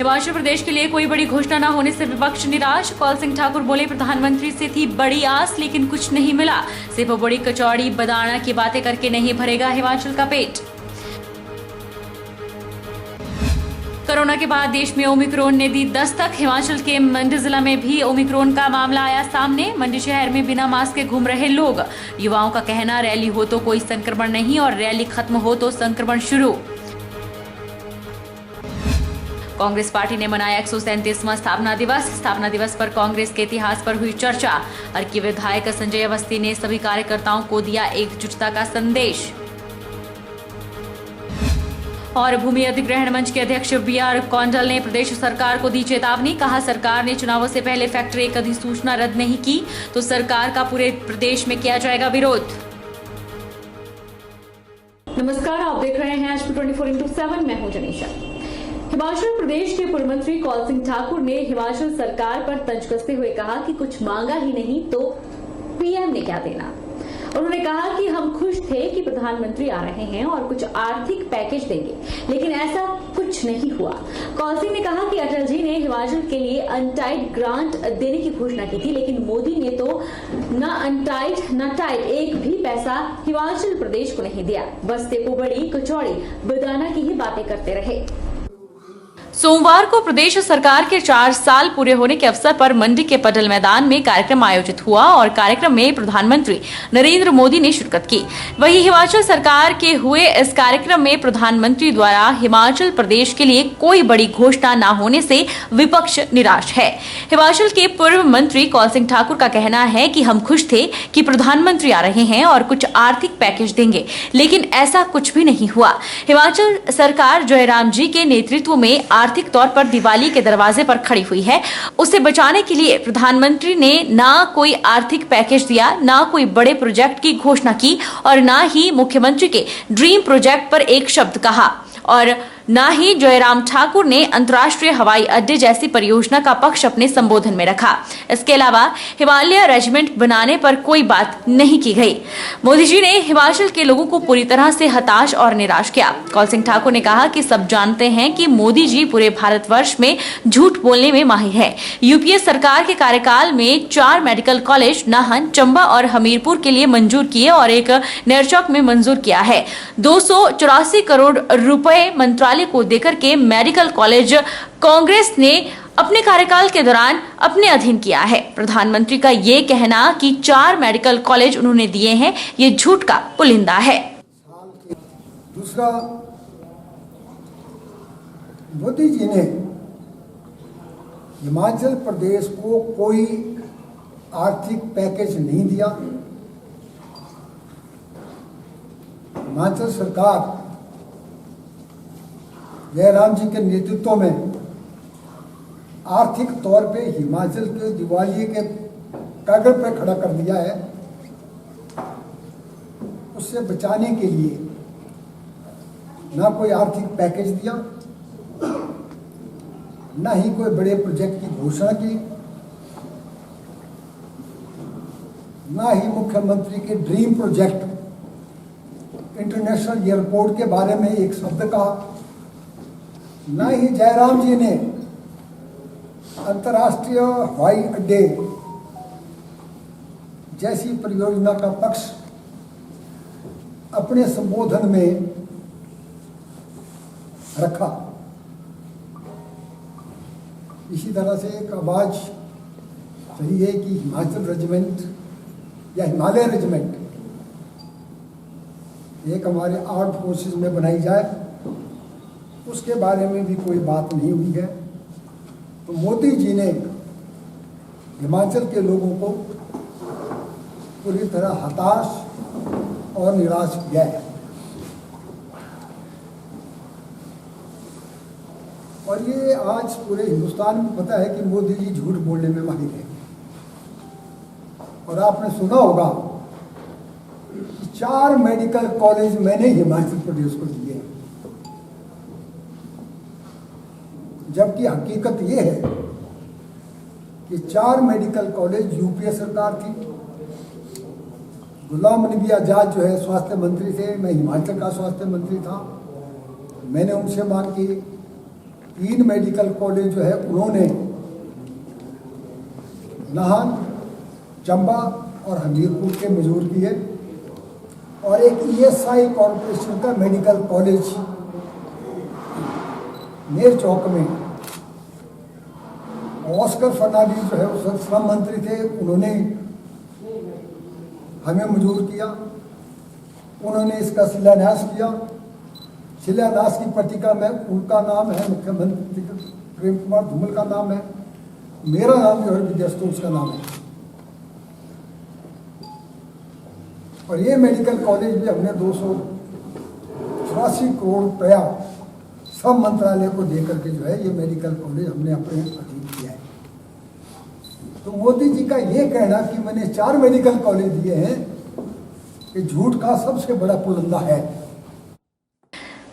हिमाचल प्रदेश के लिए कोई बड़ी घोषणा न होने से विपक्ष निराश। कौल सिंह ठाकुर बोले, प्रधानमंत्री से थी बड़ी आस लेकिन कुछ नहीं मिला। सिर्फ बड़ी कचौड़ी बदाना की बातें करके नहीं भरेगा हिमाचल का पेट। कोरोना के बाद देश में ओमिक्रॉन ने दी दस्तक। हिमाचल के मंडी जिला में भी ओमिक्रॉन का मामला आया सामने। मंडी शहर में बिना मास्क के घूम रहे लोग। युवाओं का कहना, रैली हो तो कोई संक्रमण नहीं और रैली खत्म हो तो संक्रमण शुरू। कांग्रेस पार्टी ने मनाया 137वां स्थापना दिवस। स्थापना दिवस पर कांग्रेस के इतिहास पर हुई चर्चा। अर्की विधायक संजय अवस्थी ने सभी कार्यकर्ताओं को दिया एकजुटता का संदेश। और भूमि अधिग्रहण मंच के अध्यक्ष BR कौंडल ने प्रदेश सरकार को दी चेतावनी। कहा, सरकार ने चुनावों से पहले फैक्ट्री एक अधिसूचना रद्द नहीं की तो सरकार का पूरे प्रदेश में किया जाएगा विरोध। नमस्कार, आप देख रहे हैं HP 24x7। मैं हूं जनीशा। हिमाचल प्रदेश के पूर्व मंत्री कौल सिंह ठाकुर ने हिमाचल सरकार पर तंज कसते हुए कहा कि कुछ मांगा ही नहीं तो PM ने क्या देना। उन्होंने कहा कि हम खुश थे कि प्रधानमंत्री आ रहे हैं और कुछ आर्थिक पैकेज देंगे, लेकिन ऐसा कुछ नहीं हुआ। कौल सिंह ने कहा कि अटल जी ने हिमाचल के लिए अनटाइड ग्रांट देने की घोषणा की थी, लेकिन मोदी ने तो न अनटाइड न टाइड एक भी पैसा हिमाचल प्रदेश को नहीं दिया। बस देखो बड़ी कचौड़ी बदाना की ही बातें करते रहे। सोमवार को प्रदेश सरकार के 4 साल पूरे होने के अवसर पर मंडी के पटेल मैदान में कार्यक्रम आयोजित हुआ और कार्यक्रम में प्रधानमंत्री नरेंद्र मोदी ने शिरकत की। वहीं हिमाचल सरकार के हुए इस कार्यक्रम में प्रधानमंत्री द्वारा हिमाचल प्रदेश के लिए कोई बड़ी घोषणा न होने से विपक्ष निराश है। हिमाचल के पूर्व मंत्री कौल सिंह ठाकुर का कहना है कि हम खुश थे कि प्रधानमंत्री आ रहे हैं और कुछ आर्थिक पैकेज देंगे, लेकिन ऐसा कुछ भी नहीं हुआ। हिमाचल सरकार जयराम जी के नेतृत्व में आर्थिक तौर पर दिवाली के दरवाजे पर खड़ी हुई है। उसे बचाने के लिए प्रधानमंत्री ने ना कोई आर्थिक पैकेज दिया, ना कोई बड़े प्रोजेक्ट की घोषणा की और ना ही मुख्यमंत्री के ड्रीम प्रोजेक्ट पर एक शब्द कहा और ना ही जयराम ठाकुर ने अंतर्राष्ट्रीय हवाई अड्डे जैसी परियोजना का पक्ष अपने संबोधन में रखा। इसके अलावा हिमालय रेजिमेंट बनाने पर कोई बात नहीं की गई। मोदी जी ने हिमाचल के लोगों को पूरी तरह से हताश और निराश किया। कौल सिंह ठाकुर ने कहा कि सब जानते हैं कि मोदी जी पूरे भारतवर्ष में झूठ बोलने में माहिर है। यूपीए सरकार के कार्यकाल में 4 मेडिकल कॉलेज नाहन, चंबा और हमीरपुर के लिए मंजूर किए और एक नेरचौक में मंजूर किया है। 284 करोड़ रुपए मंत्रालय को देकर के मेडिकल कॉलेज कांग्रेस ने अपने कार्यकाल के दौरान अपने अधीन किया है। प्रधानमंत्री का ये कहना कि 4 मेडिकल कॉलेज उन्होंने दिए हैं, ये झूठ का पुलिंदा है। दूसरा, मोदी जी ने हिमाचल प्रदेश को कोई आर्थिक पैकेज नहीं दिया। हिमाचल सरकार जयराम जी के नेतृत्व में आर्थिक तौर पे हिमाचल के दिवालिये के कागज पर खड़ा कर दिया है। उससे बचाने के लिए ना कोई आर्थिक पैकेज दिया, ना ही कोई बड़े प्रोजेक्ट की घोषणा की, ना ही मुख्यमंत्री के ड्रीम प्रोजेक्ट इंटरनेशनल एयरपोर्ट के बारे में एक शब्द कहा, ना ही जयराम जी ने अंतर्राष्ट्रीय हवाई अड्डे जैसी परियोजना का पक्ष अपने संबोधन में रखा। इसी तरह से एक आवाज चली है कि हिमाचल रेजिमेंट या हिमालय रेजिमेंट एक हमारे आर्म्ड फोर्सेस में बनाई जाए, उसके बारे में भी कोई बात नहीं हुई है। तो मोदी जी ने हिमाचल के लोगों को पूरी तरह हताश और निराश किया है। और ये आज पूरे हिंदुस्तान में पता है कि मोदी जी झूठ बोलने में माहिर है। और आपने सुना होगा कि 4 मेडिकल कॉलेज मैंने हिमाचल प्रदेश को दिए, जबकि हकीकत ये है कि 4 मेडिकल कॉलेज यूपीए सरकार थी। गुलाम नबी आजाद जो है स्वास्थ्य मंत्री थे, मैं हिमाचल का स्वास्थ्य मंत्री था। मैंने उनसे मांग की 3 मेडिकल कॉलेज जो है उन्होंने नाहन, चंबा और हमीरपुर के मंजूर किए और एक ईएसआई कॉरपोरेशन का मेडिकल कॉलेज नेर चौक में ऑस्कर फर्नांडिस जो है उस वक्त श्रम मंत्री थे, उन्होंने हमें मंजूर किया। उन्होंने इसका शिलान्यास किया। शिलान्यास की पट्टिका में उनका नाम है, मुख्यमंत्री प्रेम कुमार धूमल का नाम है, मेरा नाम जो है विद्यास्तोष का नाम है। और ये मेडिकल कॉलेज भी हमने 284 करोड़ रुपया सब मंत्रालय को देकर के जो है ये मेडिकल कॉलेज हमने अपने अधीन किया है। तो मोदी जी का ये कहना कि मैंने 4 मेडिकल कॉलेज दिए हैं, ये झूठ का सबसे बड़ा पुलंदा है।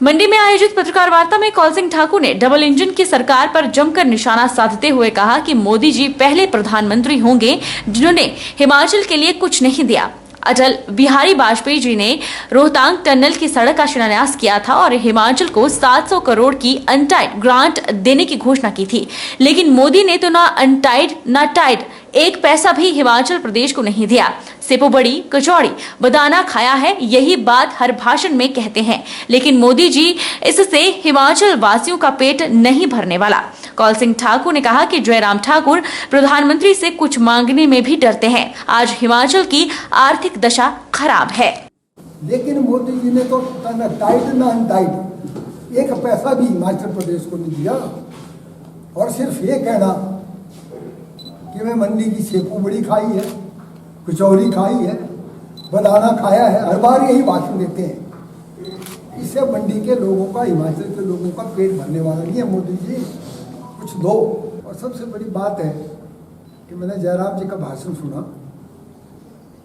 मंडी में आयोजित पत्रकार वार्ता में कौल सिंह ठाकुर ने डबल इंजन की सरकार पर जमकर निशाना साधते हुए कहा कि मोदी जी पहले प्रधानमंत्री होंगे जिन्होंने हिमाचल के लिए कुछ नहीं दिया। अटल बिहारी वाजपेयी जी ने रोहतांग टनल की सड़क का शिलान्यास किया था और हिमाचल को 700 करोड़ की अनटाइड ग्रांट देने की घोषणा की थी, लेकिन मोदी ने तो ना अनटाइड ना टाइड एक पैसा भी हिमाचल प्रदेश को नहीं दिया। सेपो बड़ी कचौड़ी बदाना खाया है, यही बात हर भाषण में कहते हैं, लेकिन मोदी जी इससे हिमाचल वासियों का पेट नहीं भरने वाला। कौल सिंह ठाकुर ने कहा कि जयराम ठाकुर प्रधानमंत्री से कुछ मांगने में भी डरते हैं। आज हिमाचल की आर्थिक दशा खराब है, लेकिन मोदी जी ने तो ना टाइट ना अनटाइट एक पैसा भी हिमाचल प्रदेश को नहीं दिया। और सिर्फ ये कहना कि मैं मंडी की सेपू बड़ी खाई है, कचौरी खाई है, बदाना खाया है, हर बार यही भाषण देते हैं। इससे मंडी के लोगों का, हिमाचल के लोगों का पेट भरने वाला नहीं है। मोदी जी कुछ दो। और सबसे बड़ी बात है कि मैंने जयराम जी का भाषण सुना,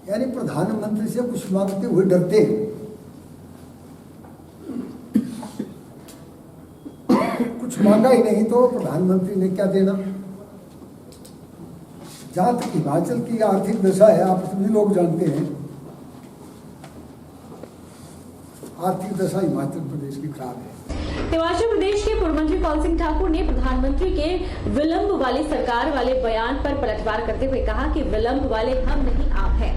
यानी प्रधानमंत्री से कुछ मांगते हुए डरते हैं। कुछ मांगा ही नहीं तो प्रधानमंत्री ने क्या देना। जहां तक हिमाचल की आर्थिक दशा है, आप सभी लोग जानते हैं, आर्थिक दशा हिमाचल प्रदेश की खराब है। हिमाचल प्रदेश के पूर्व मंत्री कौल सिंह ठाकुर ने प्रधानमंत्री के विलंब वाली सरकार वाले बयान पर पलटवार करते हुए कहा कि विलंब वाले हम नहीं आप हैं।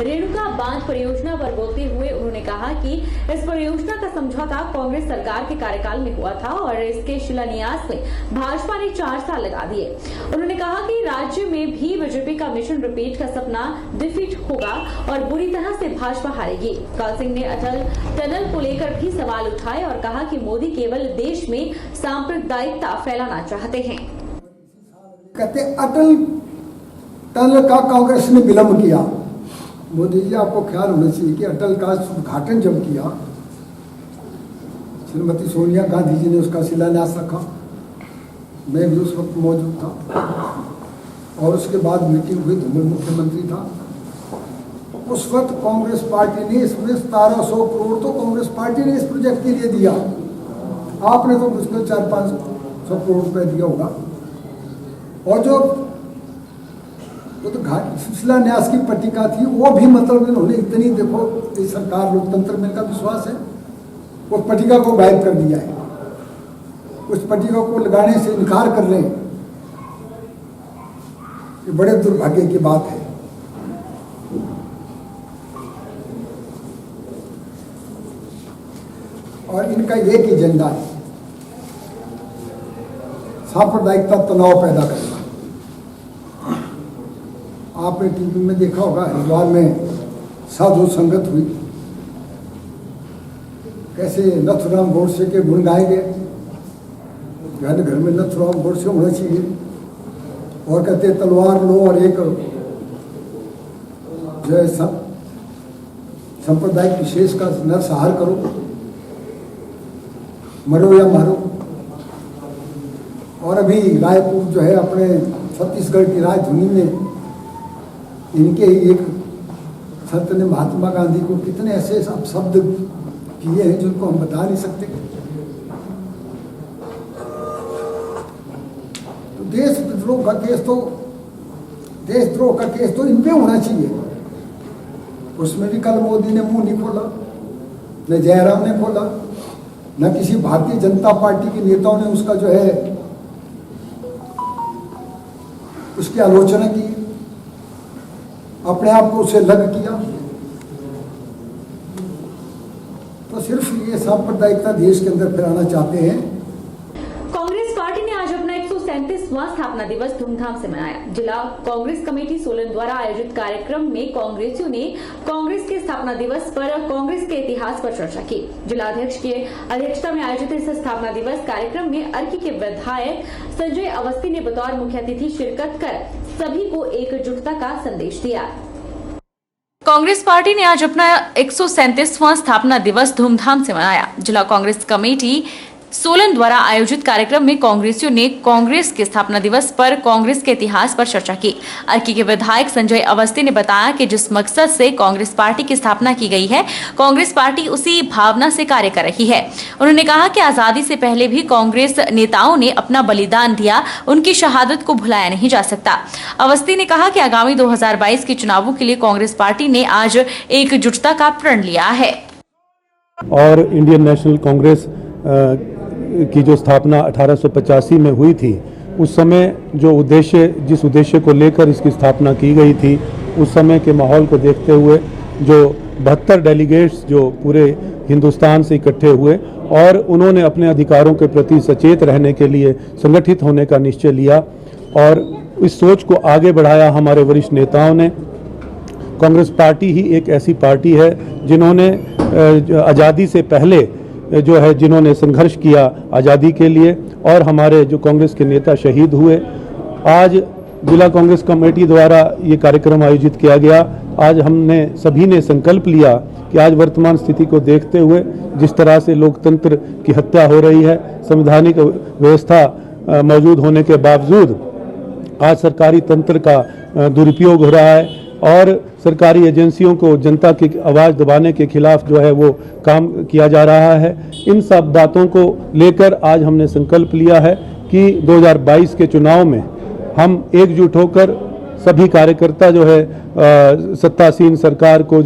रेणुका बांध परियोजना पर बोलते हुए उन्होंने कहा कि इस परियोजना का समझौता कांग्रेस सरकार के कार्यकाल में हुआ था और इसके शिलान्यास में भाजपा ने 4 साल लगा दिए। उन्होंने कहा कि राज्य में भी बीजेपी का मिशन रिपीट का सपना डिफीट होगा और बुरी तरह से भाजपा हारेगी। कौल सिंह ने अटल टनल को लेकर भी सवाल उठाए और कहा कि मोदी केवल देश में सांप्रदायिकता फैलाना चाहते हैं। कहते अटल टनल का कांग्रेस ने विलंब किया। मोदी जी, आपको ख्याल होना चाहिए कि अटल का उद्घाटन जब किया, श्रीमती सोनिया गांधी जी ने उसका शिलान्यास रखा, मैं भी उस वक्त मौजूद था, और उसके बाद मीटिंग हुई, धूमल मुख्यमंत्री था। उस वक्त कांग्रेस पार्टी ने इसमें 1700 करोड़ तो कांग्रेस पार्टी ने इस प्रोजेक्ट के लिए दिया। आपने तो मुझको 400-500 करोड़ रुपए दिया होगा। और जो तो शिलान्यास की पट्टिका थी वो भी, मतलब इन्होंने इतनी, देखो ये सरकार लोकतंत्र में इनका विश्वास है, उस पट्टिका को गायब कर दिया है, उस पट्टिका को लगाने से इनकार कर रहे हैं। ये बड़े दुर्भाग्य की बात है। और इनका एक एजेंडा है, सांप्रदायिकता तनाव पैदा करना। आपने टीवी में देखा होगा, हरिद्वार में साधु संगत हुई, कैसे नथुराम गोडसे के गुण गाए गए, घर घर में नथुराम गोडसे होना चाहिए, और कहते तलवार लो और एक जो है सांप्रदायिक विशेष का नरसंहार करो, मरो या मारो। और अभी रायपुर जो है अपने छत्तीसगढ़ की राजधानी में इनके ही एक संत ने महात्मा गांधी को कितने ऐसे शब्द किए हैं जिनको हम बता नहीं सकते। तो देशद्रोह का केस तो इन पे होना चाहिए। उसमें भी कल मोदी ने मुंह नहीं खोला, न जयराम ने खोला, न किसी भारतीय जनता पार्टी के नेताओं ने उसका जो है उसकी आलोचना की, अपने आप को उसे लग किया। तो सिर्फ ये सांप्रदायिकता देश के अंदर फैलाना चाहते हैं। कांग्रेस पार्टी ने आज अपना 137वां स्थापना दिवस धूमधाम से मनाया। जिला कांग्रेस कमेटी सोलन द्वारा आयोजित कार्यक्रम में कांग्रेसियों ने कांग्रेस के स्थापना दिवस पर कांग्रेस के इतिहास पर चर्चा की। जिलाध्यक्ष की अध्यक्षता में आयोजित इस स्थापना दिवस कार्यक्रम में अर्की के विधायक संजय अवस्थी ने बतौर मुख्य अतिथि शिरकत कर सभी को एकजुटता का संदेश दिया। कांग्रेस पार्टी ने आज अपना 137वां स्थापना दिवस धूमधाम से मनाया। जिला कांग्रेस कमेटी सोलन द्वारा आयोजित कार्यक्रम में कांग्रेसियों ने कांग्रेस के स्थापना दिवस पर कांग्रेस के इतिहास पर चर्चा की। अर्की के विधायक संजय अवस्थी ने बताया कि जिस मकसद से कांग्रेस पार्टी की स्थापना की गई है, कांग्रेस पार्टी उसी भावना से कार्य कर रही है। उन्होंने कहा कि आजादी से पहले भी कांग्रेस नेताओं ने अपना बलिदान दिया, उनकी शहादत को भुलाया नहीं जा सकता। अवस्थी ने कहा कि आगामी 2022 के चुनावों के लिए कांग्रेस पार्टी ने आज एकजुटता का प्रण लिया है। और इंडियन नेशनल कांग्रेस की जो स्थापना 1885 में हुई थी, उस समय जिस उद्देश्य को लेकर इसकी स्थापना की गई थी, उस समय के माहौल को देखते हुए जो 72 डेलीगेट्स जो पूरे हिंदुस्तान से इकट्ठे हुए और उन्होंने अपने अधिकारों के प्रति सचेत रहने के लिए संगठित होने का निश्चय लिया और इस सोच को आगे बढ़ाया हमारे वरिष्ठ नेताओं ने। कांग्रेस पार्टी ही एक ऐसी पार्टी है जिन्होंने आज़ादी से पहले जिन्होंने संघर्ष किया आज़ादी के लिए और हमारे जो कांग्रेस के नेता शहीद हुए। आज जिला कांग्रेस कमेटी द्वारा ये कार्यक्रम आयोजित किया गया। आज हमने सभी ने संकल्प लिया कि आज वर्तमान स्थिति को देखते हुए जिस तरह से लोकतंत्र की हत्या हो रही है, संवैधानिक व्यवस्था मौजूद होने के बावजूद आज सरकारी तंत्र का दुरुपयोग हो रहा है और सरकारी एजेंसियों को जनता की आवाज़ दबाने के खिलाफ वो काम किया जा रहा है। इन सब बातों को लेकर आज हमने संकल्प लिया है कि 2022 के चुनाव में हम एकजुट होकर सभी कार्यकर्ता सत्तासीन सरकार को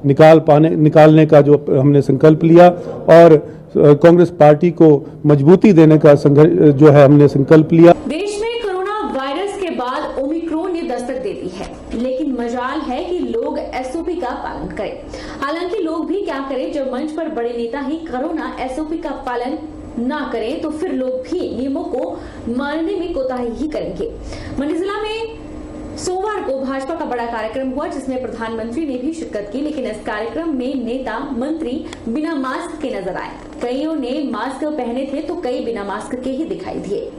निकालने का हमने संकल्प लिया और कांग्रेस पार्टी को मजबूती देने का हमने संकल्प लिया। देश में कोरोना वायरस के बाद ओमिक्रॉन ने दस्तक दे दी है, लेकिन मजाल है कि लोग एसओपी का पालन करें। हालांकि लोग भी क्या करें, जब मंच पर बड़े नेता ही कोरोना एसओपी का पालन ना करें तो फिर लोग भी नियमों को मानने में कोताही ही करेंगे। मंडी जिला में सोमवार को भाजपा का बड़ा कार्यक्रम हुआ जिसमें प्रधानमंत्री ने भी शिरकत की, लेकिन इस कार्यक्रम में नेता मंत्री बिना मास्क के नजर आए। कईयों ने मास्क पहने थे तो कई बिना मास्क के ही दिखाई दिए।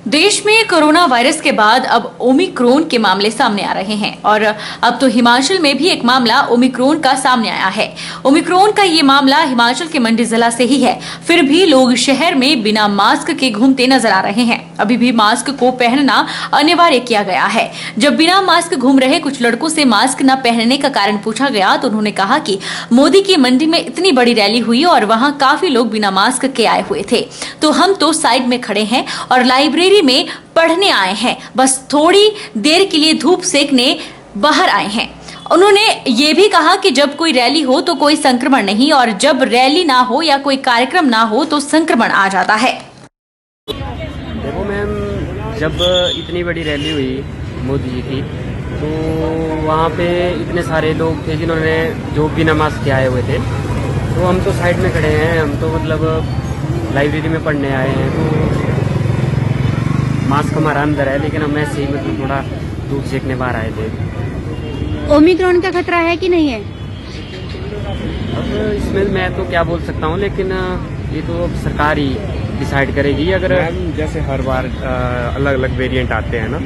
देश में कोरोना वायरस के बाद अब ओमिक्रॉन के मामले सामने आ रहे हैं और अब तो हिमाचल में भी एक मामला ओमिक्रॉन का सामने आया है। ओमिक्रॉन का ये मामला हिमाचल के मंडी जिला से ही है, फिर भी लोग शहर में बिना मास्क के घूमते नजर आ रहे हैं। अभी भी मास्क को पहनना अनिवार्य किया गया है। जब बिना मास्क घूम रहे कुछ लड़कों से मास्क न पहनने का कारण पूछा गया तो उन्होंने कहा कि मोदी की मंडी में इतनी बड़ी रैली हुई और वहां काफी लोग बिना मास्क के आए हुए थे, तो हम तो साइड में खड़े हैं और लाइब्रेरी में पढ़ने आए हैं, बस थोड़ी देर के लिए धूप सेकने बाहर आए हैं। उन्होंने ये भी कहा कि जब कोई रैली हो तो कोई संक्रमण नहीं और जब रैली ना हो या कोई कार्यक्रम ना हो तो संक्रमण आ जाता है। देखो मैम, जब इतनी बड़ी रैली हुई मोदी जी की तो वहाँ पे इतने सारे लोग थे जिन्होंने जो बिना मास्क के आए हुए थे, तो हम तो साइड में खड़े हैं, हम तो लाइब्रेरी में पढ़ने आए हैं, तो मास्क हमारा अंदर है लेकिन हम ऐसे ही थोड़ा धूप सेकने बाहर आए थे। ओमिक्रॉन का खतरा है कि नहीं है? अब इसमें मैं तो क्या बोल सकता हूँ, लेकिन ये तो सरकार ही डिसाइड करेगी। अगर जैसे हर बार अलग अलग वेरिएंट आते हैं ना,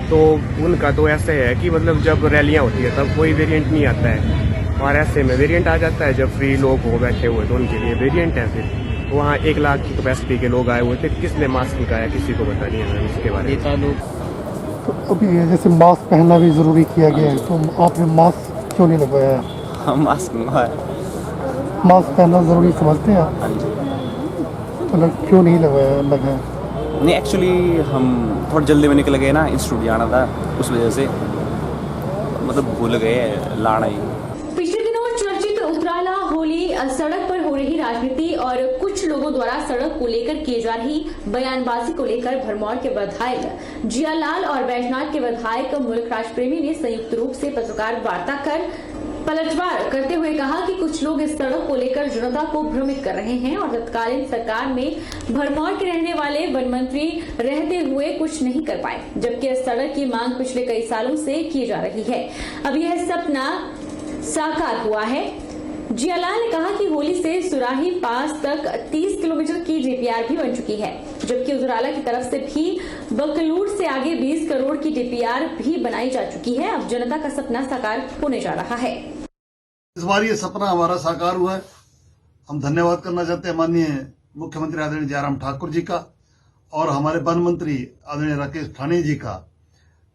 तो उनका तो ऐसे है कि जब रैलियाँ होती है तब कोई वेरिएंट नहीं आता है और ऐसे में वेरिएंट आ जाता है जब फ्री लोग हो बैठे हुए तो उनके लिए वेरिएंट है। फिर वहाँ 1 लाख की कैपेसिटी के लोग आए हुए थे, किसने मास्क लगाया किसी को पता नहीं है इसके बारे में। तो अभी जैसे मास्क पहनना भी जरूरी किया गया है, तो आपने मास्क क्यों नहीं लगवाया? हम मास्क मंगवाया। मास्क पहनना जरूरी समझते हैं आप? तो क्यों नहीं लगाया? नहीं, एक्चुअली हम थोड़ा जल्दी में निकल गए ना, इंस्टीट्यूट जाना था, उस वजह से भूल गए लाना ही। पिछले दिनों चर्चित उत्तराला होली सड़क पर हो रही राजनीति और कुछ लोगों द्वारा सड़क को लेकर किए जा रही बयानबाजी को लेकर भरमौर के विधायक जियालाल और बैजनाथ के विधायक मुल्क राज प्रेमी ने संयुक्त रूप से पत्रकार वार्ता कर पलटवार करते हुए कहा कि कुछ लोग इस सड़क को लेकर जनता को भ्रमित कर रहे हैं और तत्कालीन सरकार में भरमौर के रहने वाले वन मंत्री रहते हुए कुछ नहीं कर पाए, जबकि इस सड़क की मांग पिछले कई सालों से की जा रही है। अब यह सपना साकार हुआ है। जियालाल ने कहा कि होली से सुराही पास तक 30 किलोमीटर की डीपीआर भी बन चुकी है, जबकि उजराला की तरफ से भी बकलूर से आगे 20 करोड़ की डीपीआर भी बनाई जा चुकी है। अब जनता का सपना साकार होने जा रहा है। इस बार ये सपना हमारा साकार हुआ है। हम धन्यवाद करना चाहते हैं माननीय मुख्यमंत्री आदरणीय जयराम ठाकुर जी का और हमारे वन मंत्री आदरणीय राकेश ठाणे जी का,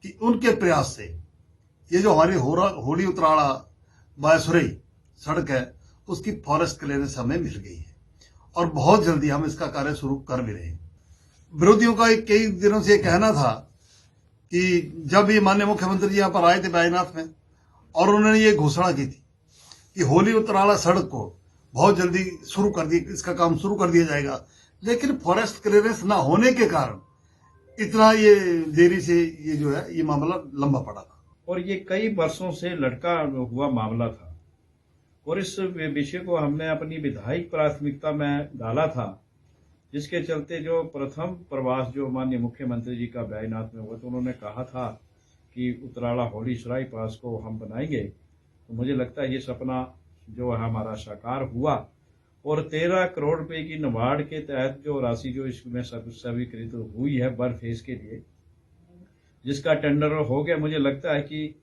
कि उनके प्रयास से ये जो हमारी होली उतराड़ा बायसुरई सड़क है उसकी फॉरेस्ट क्लियरेंस हमें मिल गई है और बहुत जल्दी हम इसका कार्य शुरू कर भी रहे हैं। विरोधियों का कई दिनों से ये कहना था कि जब ये माननीय मुख्यमंत्री जी यहाँ पर आए थे बैजनाथ में और उन्होंने ये घोषणा की थी कि होली उतराड़ा सड़क को बहुत जल्दी शुरू कर दी, इसका काम शुरू कर दिया जाएगा, लेकिन फॉरेस्ट क्लियरेंस ना होने के कारण इतना ये देरी से ये जो है ये मामला लंबा पड़ा था और ये कई वर्षों से लटका हुआ मामला था और इस विषय को हमने अपनी विधायिक प्राथमिकता में डाला था, जिसके चलते जो प्रथम प्रवास जो माननीय मुख्यमंत्री जी का बैजनाथ में हुआ तो उन्होंने कहा था कि उतराड़ा होली सराय पास को हम बनाएंगे। तो मुझे लगता है ये सपना जो है हमारा साकार हुआ और 13 करोड़ रुपए की नाबार्ड के तहत जो राशि जो इसमें स्वीकृत हुई है बर फेज के लिए, जिसका टेंडर हो गया, मुझे लगता है कि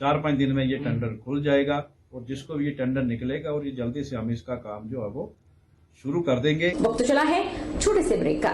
4-5 दिन में ये टेंडर खुल जाएगा और जिसको भी ये टेंडर निकलेगा और ये जल्दी से हम इसका काम जो है वो शुरू कर देंगे। वक्त चला है छोटे से ब्रेक का।